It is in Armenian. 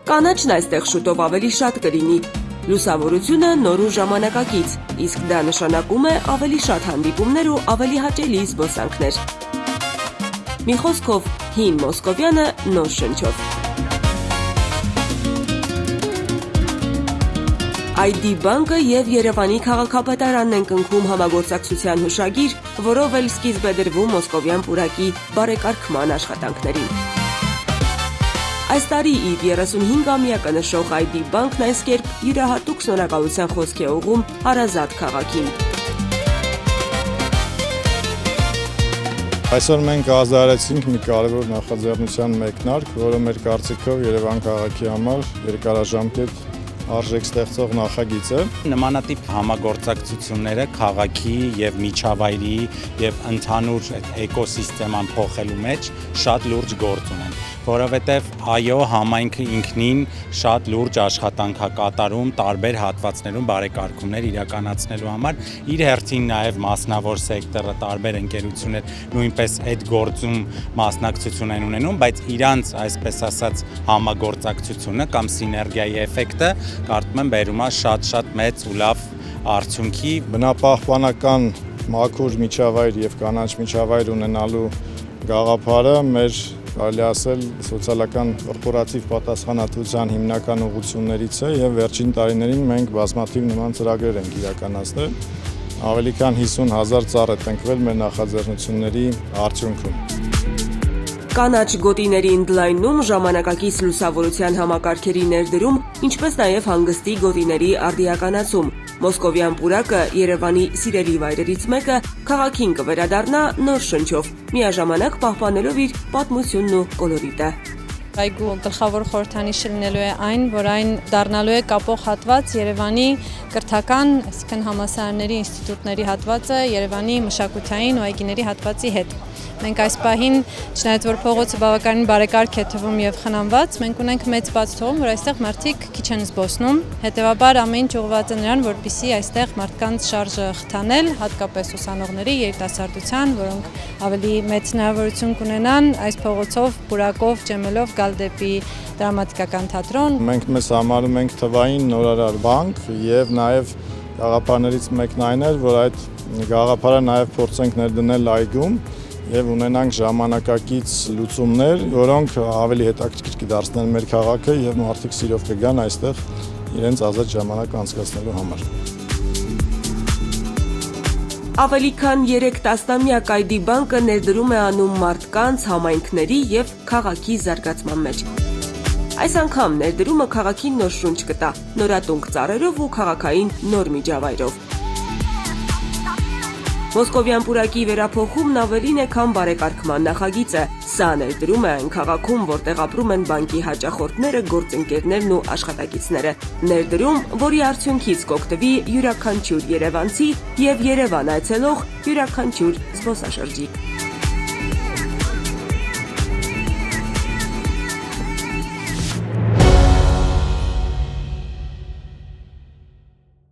Կանաչն այստեղ շուտով ավելի շատ կլինի։ Լուսավորությունը նոր ու ժամանակակից, իսկ դա նշանակում է ավելի շատ հանդիպումներ ու ավելի հաճելի զբոսանքներ։ Մի խոսքով, հին Մոսկովյանը նոր շնչով։ ID բանկը և Երևանի քաղաքապետարանն են կնքում համագործակցության հուշագիր, որով էլ սկիզբ է դրվում մոսկովյան պուրակի բարեկարգման աշխատանքներին։ Այս տարի իր 35-ամյակը նշող ID բանկն այս կերպ յուրահատուկ շնորհակալության խոսք է ուղղում հարազատ քաղաքին։ Այսօր մենք ազդարեցինք մի կարևոր նախաձեռնության մեկնարկ, որը մեր կարծիքով Երևան քաղաքի համար երկարաժամկետ արժեք ստեղծող նախագիծ է։ Նմանատիպ համագործակցությունները քաղաքի եւ միջավայրի եւ ընդհանուր էկոսիստեման փոխելու մեջ շատ լուրջ գործ ունեն, որովհետեւ այո, համայնքը ինքնին շատ լուրջ աշխատանք է կատարում տարբեր հատվածներում բարեկարգումներ իրականացնելու համար, իր հերթին նաեւ մասնավոր սեկտորը, տարբեր ընկերություններ նույնպես այդ գործում մասնակցություն են ունենում, բայց իրանց, այսպես ասած, համագործակցությունը կամ սիներգիայի էֆեկտը կարծում եմ բերում է շատ մեծ ու լավ արդյունքի։ Բնապահպանական մաքուր միջավայր եւ կանաչ միջավայր ունենալու գաղափարը մեր կարելի ասել սոցիալական կորպորատիվ պատասխանատվության հիմնական ուղղություններից է եւ վերջին տարիներին մենք բազմաթիվ նման ծրագրեր ենք իրականացնել։ Ավելի քան 50,000 ծառ է տնկվել մեր նախաձեռնությունների արդյունքում։ Կանաչ գոտիների ընդլայնում, ժամանակակից լուսավորության համակարգերի ներդրում, ինչպես նաև հանգստի գոտիների արդիականացում։ Մոսկովյան պուրակը Երևանի սիրելի վայրերից մեկը քաղաքին կվերադառնա նոր շնչով, միաժամանակ պահպանելով իր պատմությունն ու կոլորիտը։ Այգու գլխավոր խորհրդանիշը լինելու է այն, որ այն դառնալու է կապող հատված Երևանի կրթական, այսինքն համալսարանների, ինստիտուտների հատվածը Երևանի մշակութային ու այգիների հատվածի հետ։ Մենք այս պահին, չնայած որ փողոցը բավականին բարեկարգ է թվում եւ խնամված, մենք ունենք մեծ բաց թողում, որ այստեղ մարդիկ քիչ են զբոսնում։ Հետևաբար ամեն ինչ ուղղված է նրան, որպեսզի այստեղ մարդկանց շարժը խթանել, հատկապես ուսանողների, երիտասարդության, որոնք ավելի մեծ հնարավորություն կունենան այս փողոցով, պուրակով, ջեմելով գալ դեպի դրամատիկական թատրոն։ Մենք մեզ համարում ենք թվային նորարար բանկ եւ նաեւ գաղափարներից մեկն այն էր, որ այդ գաղափարը նաեւ փորձենք ներդնել այգում եւ ունենանք ժամանակակից լուծումներ, որոնք ավելի հետաքրքիր կդարձնեն մեր քաղաքը եւ մարդիկ սիրով կգան այստեղ իրենց ազատ ժամանակ անցկացնելու համար։ Ավելի քան 3 տասնամյակ ID բանկը ներդրում է անում մարդկանց, համայնքների եւ քաղաքի զարգացման մեջ։ Այս անգամ ներդրումը քաղաքին նոր շունչ կտա, նորատունկ ծառերով ու քաղաքային նոր միջավայրով։ Մոսկովյան պուրակի վերափոխումն ավելին է, քան բարեկարգման նախագիծը։ Սա ներդրում է այն քաղաքում, որտեղ ապրում են բանկի հաճախորդները, գործընկերներն ու աշխատակիցները։ Ներդրում, որի արդյունքից կօգտվի յուրաքանչյուր երևանցի եւ Երևան այցելող յուրաքանչյուր զբոսաշրջիկ։